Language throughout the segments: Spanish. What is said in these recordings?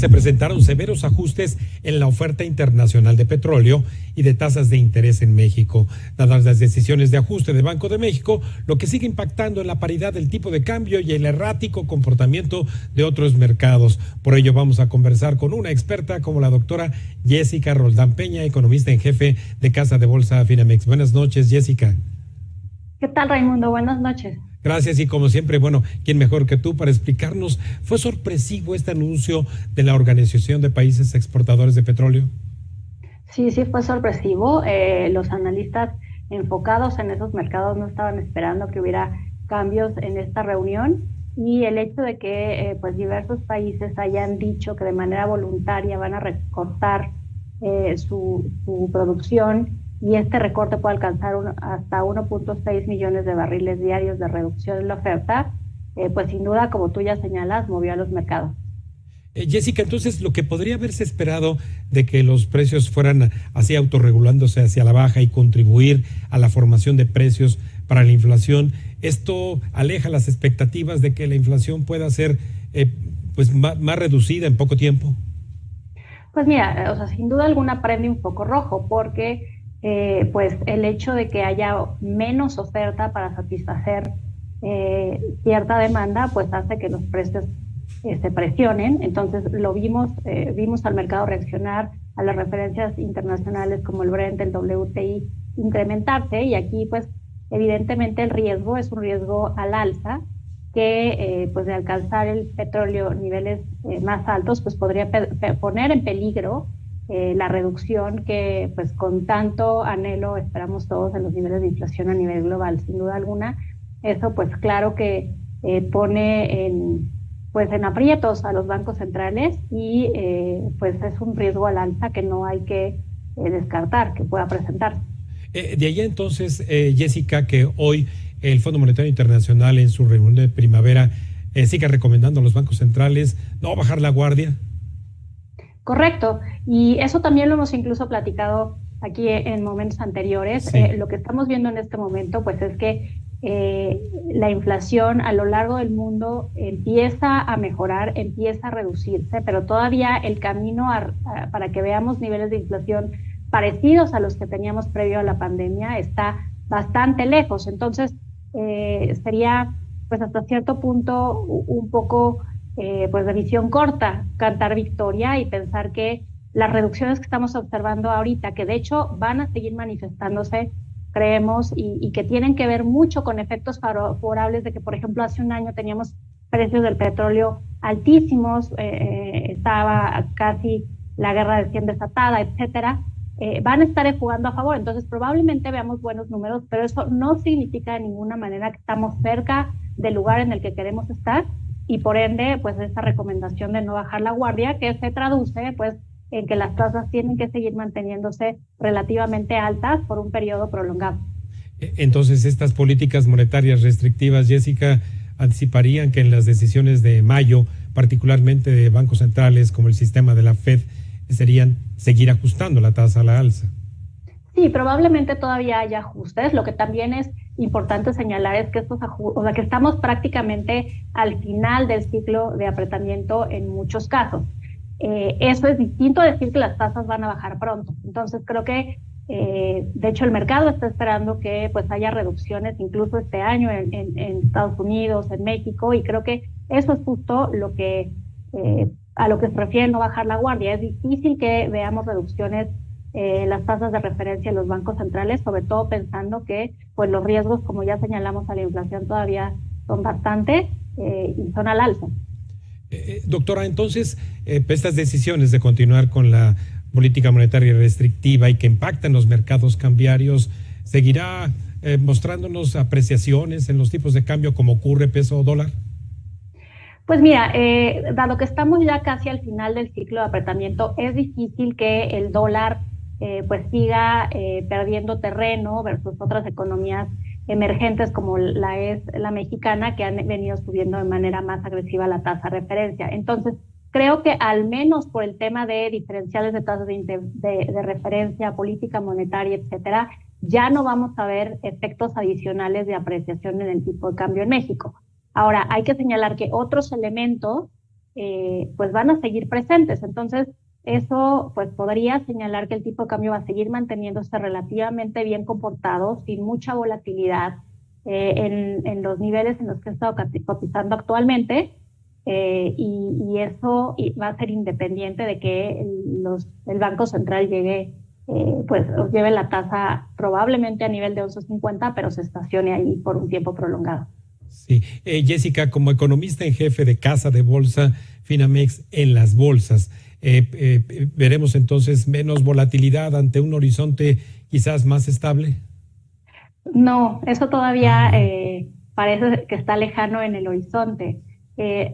se presentaron severos ajustes en la oferta internacional de petróleo y de tasas de interés en México. Dadas las decisiones de ajuste del Banco de México, lo que sigue impactando en la paridad del tipo de cambio y el errático comportamiento de otros mercados. Por ello vamos a conversar con una experta como la doctora Jessica Roldán Peña, economista en jefe de Casa de Bolsa Finamex. Buenas noches, Jessica. ¿Qué tal, Raimundo? Buenas noches. Gracias, y como siempre, bueno, ¿quién mejor que tú para explicarnos? ¿Fue sorpresivo este anuncio de la Organización de Países Exportadores de Petróleo? Sí, fue sorpresivo. Los analistas enfocados en esos mercados no estaban esperando que hubiera cambios en esta reunión, y el hecho de que pues diversos países hayan dicho que de manera voluntaria van a recortar su producción, y este recorte puede alcanzar hasta 1.6 millones de barriles diarios de reducción en la oferta, pues sin duda, como tú ya señalas, movió a los mercados. Jessica, entonces lo que podría haberse esperado de que los precios fueran así autorregulándose hacia la baja y contribuir a la formación de precios para la inflación, ¿esto aleja las expectativas de que la inflación pueda ser pues más reducida en poco tiempo? Pues mira, o sea, sin duda alguna prende un foco rojo, porque pues el hecho de que haya menos oferta para satisfacer cierta demanda, pues hace que los precios se presionen. Entonces vimos al mercado reaccionar a las referencias internacionales como el Brent, el WTI, incrementarse, y aquí pues evidentemente el riesgo es un riesgo al alza, que pues de alcanzar el petróleo niveles más altos, pues podría poner en peligro la reducción que pues con tanto anhelo esperamos todos en los niveles de inflación a nivel global. Sin duda alguna, eso pues claro que pone en aprietos a los bancos centrales, y pues es un riesgo al alza que no hay que descartar que pueda presentarse. De ahí entonces, Jessica, que hoy el Fondo Monetario Internacional en su reunión de primavera sigue recomendando a los bancos centrales no bajar la guardia. Correcto, y eso también lo hemos incluso platicado aquí en momentos anteriores. Sí. Lo que estamos viendo en este momento pues es que la inflación a lo largo del mundo empieza a mejorar, empieza a reducirse, pero todavía el camino para que veamos niveles de inflación parecidos a los que teníamos previo a la pandemia está bastante lejos. Entonces sería pues hasta cierto punto un poco pues de visión corta cantar victoria y pensar que las reducciones que estamos observando ahorita, que de hecho van a seguir manifestándose, creemos, y que tienen que ver mucho con efectos favorables de que, por ejemplo, hace un año teníamos precios del petróleo altísimos, estaba casi la guerra recién desatada, etcétera, van a estar jugando a favor. Entonces probablemente veamos buenos números, pero eso no significa de ninguna manera que estamos cerca del lugar en el que queremos estar, y por ende pues esta recomendación de no bajar la guardia, que se traduce pues en que las tasas tienen que seguir manteniéndose relativamente altas por un periodo prolongado. Entonces, estas políticas monetarias restrictivas, Jessica, anticiparían que en las decisiones de mayo, particularmente de bancos centrales como el sistema de la Fed, serían seguir ajustando la tasa a la alza. Sí, probablemente todavía haya ajustes. Lo que también es importante señalar es que que estamos prácticamente al final del ciclo de apretamiento en muchos casos. Eso es distinto a decir que las tasas van a bajar pronto. Entonces creo que de hecho el mercado está esperando que pues haya reducciones incluso este año en Estados Unidos, en México, y creo que eso es justo lo que a lo que se refiere no bajar la guardia. Es difícil que veamos reducciones las tasas de referencia en los bancos centrales, sobre todo pensando que pues los riesgos, como ya señalamos, a la inflación todavía son bastantes y son al alza. Doctora, entonces, estas decisiones de continuar con la política monetaria restrictiva y que impactan los mercados cambiarios, ¿seguirá mostrándonos apreciaciones en los tipos de cambio como ocurre peso o dólar? Pues mira, dado que estamos ya casi al final del ciclo de apretamiento, es difícil que el dólar pues siga perdiendo terreno versus otras economías emergentes como es la mexicana, que han venido subiendo de manera más agresiva la tasa de referencia. Entonces, creo que al menos por el tema de diferenciales de tasas de referencia, política monetaria, etcétera, ya no vamos a ver efectos adicionales de apreciación en el tipo de cambio en México. Ahora, hay que señalar que otros elementos pues van a seguir presentes. Entonces, eso pues podría señalar que el tipo de cambio va a seguir manteniéndose relativamente bien comportado, sin mucha volatilidad en los niveles en los que ha estado cotizando actualmente, y eso va a ser independiente de que el Banco Central pues lleve la tasa probablemente a nivel de 11.50, pero se estacione ahí por un tiempo prolongado. Sí. Jessica, como economista en jefe de Casa de Bolsa Finamex en las bolsas, ¿veremos entonces menos volatilidad ante un horizonte quizás más estable? No, eso todavía No. parece que está lejano en el horizonte.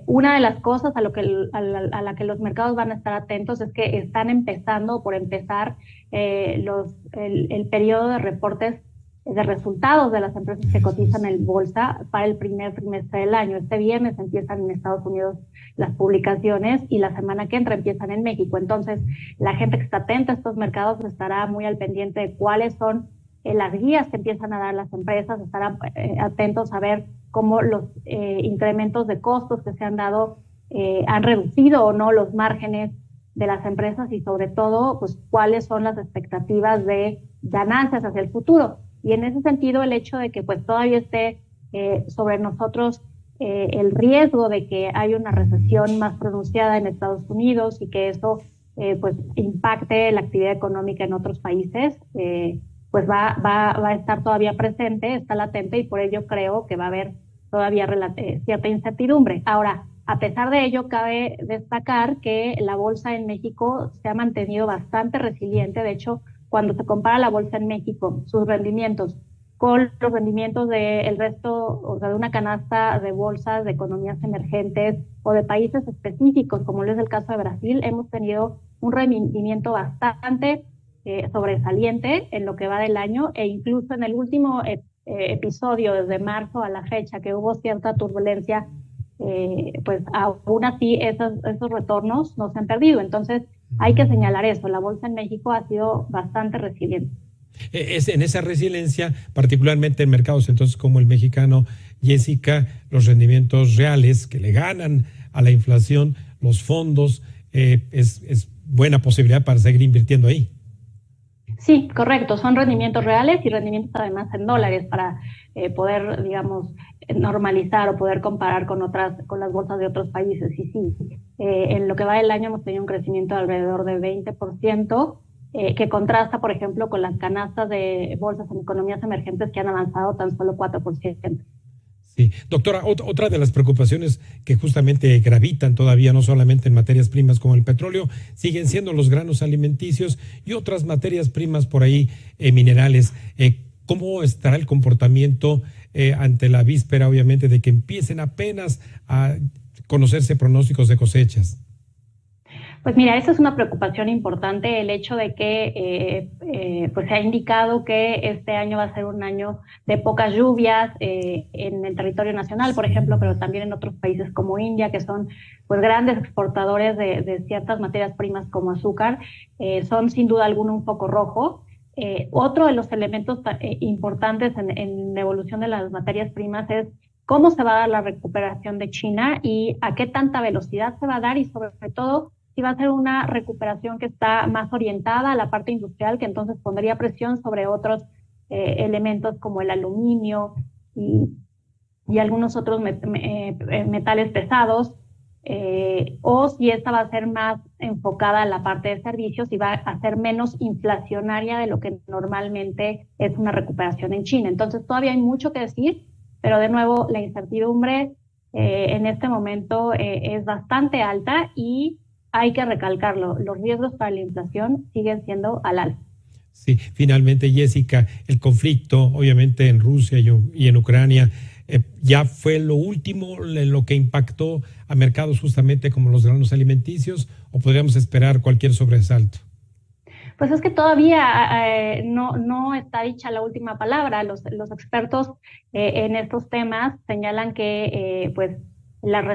Una de las cosas a la que los mercados van a estar atentos es que están empezando por empezar el periodo de reportes de resultados de las empresas que cotizan en bolsa para el primer trimestre del año. Este viernes empiezan en Estados Unidos las publicaciones y la semana que entra empiezan en México. Entonces, la gente que está atenta a estos mercados estará muy al pendiente de cuáles son las guías que empiezan a dar las empresas, estarán atentos a ver cómo los incrementos de costos que se han dado han reducido o no los márgenes de las empresas, y sobre todo, pues cuáles son las expectativas de ganancias hacia el futuro. Y en ese sentido, el hecho de que pues todavía esté sobre nosotros el riesgo de que haya una recesión más pronunciada en Estados Unidos y que eso pues impacte la actividad económica en otros países, pues va a estar todavía presente, está latente, y por ello creo que va a haber todavía cierta incertidumbre. Ahora, a pesar de ello, cabe destacar que la bolsa en México se ha mantenido bastante resiliente. De hecho, cuando se compara la bolsa en México, sus rendimientos con los rendimientos del resto, o sea, de una canasta de bolsas de economías emergentes o de países específicos, como lo es el caso de Brasil, hemos tenido un rendimiento bastante sobresaliente en lo que va del año, e incluso en el último episodio, desde marzo a la fecha, que hubo cierta turbulencia, pues aún así esos retornos no se han perdido. Entonces hay que señalar eso, la bolsa en México ha sido bastante resiliente. Es en esa resiliencia, particularmente en mercados entonces como el mexicano, Jessica, los rendimientos reales que le ganan a la inflación, los fondos, es buena posibilidad para seguir invirtiendo ahí. Sí, correcto, son rendimientos reales y rendimientos además en dólares para poder, digamos, normalizar o poder comparar con las bolsas de otros países. Y sí, en lo que va del año hemos tenido un crecimiento de alrededor de 20%, que contrasta, por ejemplo, con las canastas de bolsas en economías emergentes que han avanzado tan solo 4%. Sí, doctora, otra de las preocupaciones que justamente gravitan todavía, no solamente en materias primas como el petróleo, siguen siendo los granos alimenticios y otras materias primas por ahí, minerales. ¿Cómo estará el comportamiento ante la víspera, obviamente, de que empiecen apenas a conocerse pronósticos de cosechas? Pues mira, esa es una preocupación importante, el hecho de que pues se ha indicado que este año va a ser un año de pocas lluvias en el territorio nacional, por ejemplo, pero también en otros países como India, que son pues grandes exportadores de ciertas materias primas como azúcar, son sin duda alguna un foco rojo. Otro de los elementos importantes en la evolución de las materias primas es cómo se va a dar la recuperación de China y a qué tanta velocidad se va a dar, y sobre todo si va a ser una recuperación que está más orientada a la parte industrial, que entonces pondría presión sobre otros elementos como el aluminio y algunos otros metales pesados, o si esta va a ser más enfocada a la parte de servicios y va a ser menos inflacionaria de lo que normalmente es una recuperación en China. Entonces todavía hay mucho que decir, pero de nuevo la incertidumbre en este momento es bastante alta, y hay que recalcarlo, los riesgos para la inflación siguen siendo al alza. Sí, finalmente, Jessica, el conflicto, obviamente, en Rusia y en Ucrania, ya fue lo último en lo que impactó a mercados justamente como los granos alimenticios, o podríamos esperar cualquier sobresalto. Pues es que todavía no está dicha la última palabra. Los expertos en estos temas señalan que pues el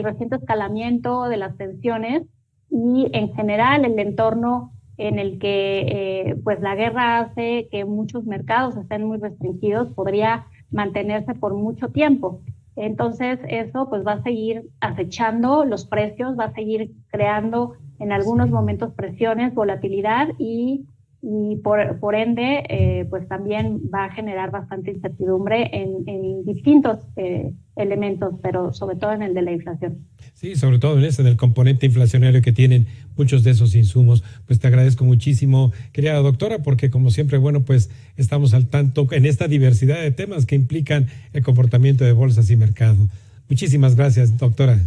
reciente escalamiento de las tensiones y en general el entorno en el que pues la guerra hace que muchos mercados estén muy restringidos podría mantenerse por mucho tiempo. Entonces eso pues va a seguir acechando los precios, va a seguir creando en algunos momentos presiones, volatilidad y por ende pues también va a generar bastante incertidumbre en distintos elementos, pero sobre todo en el de la inflación. Sí, sobre todo en el componente inflacionario que tienen muchos de esos insumos. Pues te agradezco muchísimo, querida doctora, porque como siempre, bueno, pues estamos al tanto en esta diversidad de temas que implican el comportamiento de bolsas y mercado. Muchísimas gracias, doctora.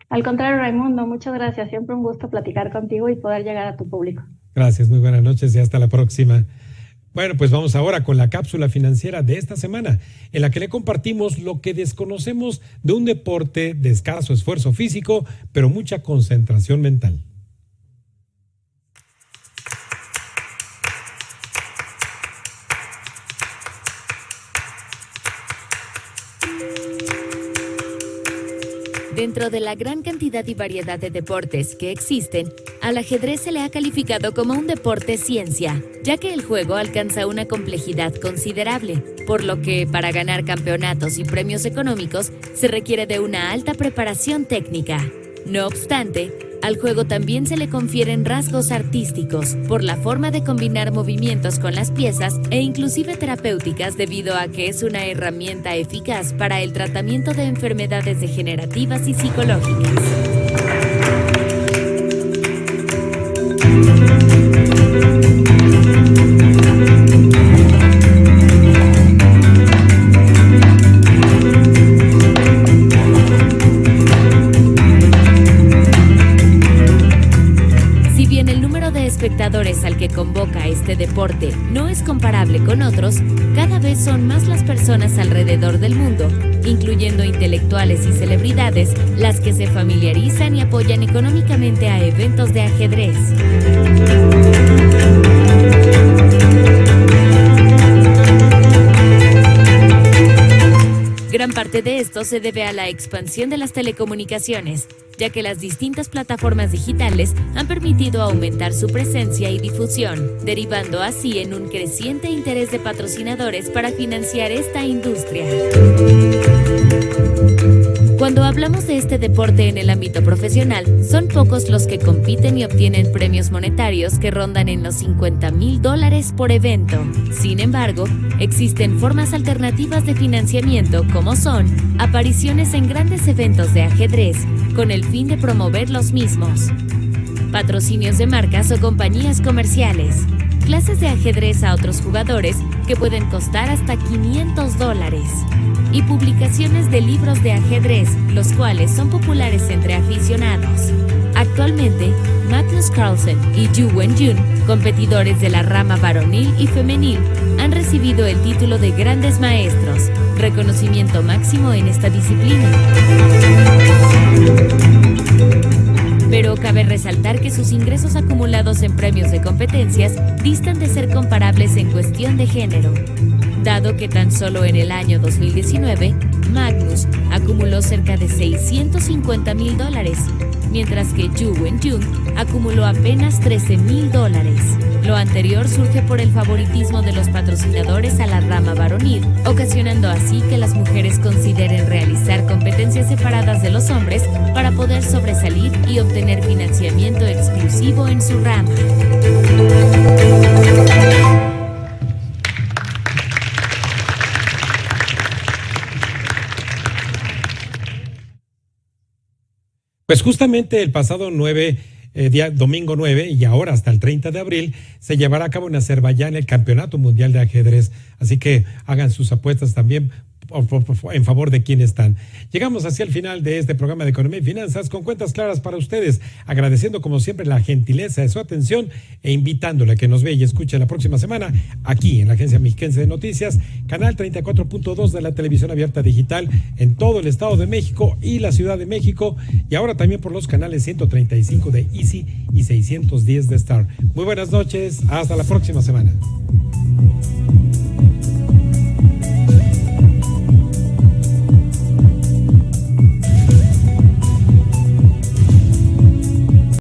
Al contrario, Raimundo, muchas gracias. Siempre un gusto platicar contigo y poder llegar a tu público. Gracias, muy buenas noches y hasta la próxima. Bueno, pues vamos ahora con la cápsula financiera de esta semana, en la que le compartimos lo que desconocemos de un deporte de escaso esfuerzo físico, pero mucha concentración mental. Dentro de la gran cantidad y variedad de deportes que existen, al ajedrez se le ha calificado como un deporte ciencia, ya que el juego alcanza una complejidad considerable, por lo que para ganar campeonatos y premios económicos se requiere de una alta preparación técnica. No obstante, al juego también se le confieren rasgos artísticos por la forma de combinar movimientos con las piezas e inclusive terapéuticas debido a que es una herramienta eficaz para el tratamiento de enfermedades degenerativas y psicológicas. Espectadores al que convoca este deporte no es comparable con otros, cada vez son más las personas alrededor del mundo, incluyendo intelectuales y celebridades, las que se familiarizan y apoyan económicamente a eventos de ajedrez. Gran parte de esto se debe a la expansión de las telecomunicaciones, ya que las distintas plataformas digitales han permitido aumentar su presencia y difusión, derivando así en un creciente interés de patrocinadores para financiar esta industria. Cuando hablamos de este deporte en el ámbito profesional, son pocos los que compiten y obtienen premios monetarios que rondan en los $50,000 por evento. Sin embargo, existen formas alternativas de financiamiento como son apariciones en grandes eventos de ajedrez, con el fin de promover los mismos, patrocinios de marcas o compañías comerciales, clases de ajedrez a otros jugadores que pueden costar hasta $500, y publicaciones de libros de ajedrez, los cuales son populares entre aficionados. Actualmente, Magnus Carlsen y Zhu Wenjun, competidores de la rama varonil y femenil, han recibido el título de grandes maestros, reconocimiento máximo en esta disciplina. Pero cabe resaltar que sus ingresos acumulados en premios de competencias distan de ser comparables en cuestión de género, dado que tan solo en el año 2019, Magnus acumuló cerca de $650,000, mientras que Zhu Wenjun acumuló apenas $13,000. Lo anterior surge por el favoritismo de los patrocinadores a la rama varonil, ocasionando así que las mujeres consideren realizar competencias separadas de los hombres para poder sobresalir y obtener financiamiento exclusivo en su rama. Pues justamente el pasado domingo 9 y ahora hasta el 30 de abril se llevará a cabo en Azerbaiyán el Campeonato Mundial de Ajedrez. Así que hagan sus apuestas también en favor de quienes están. Llegamos hacia el final de este programa de Economía y Finanzas con cuentas claras para ustedes, agradeciendo como siempre la gentileza de su atención e invitándole a que nos vea y escuche la próxima semana aquí en la Agencia Mexiquense de Noticias, canal 34.2 de la televisión abierta digital en todo el Estado de México y la Ciudad de México, y ahora también por los canales 135 de Easy y 610 de Star. Muy buenas noches, hasta la próxima semana.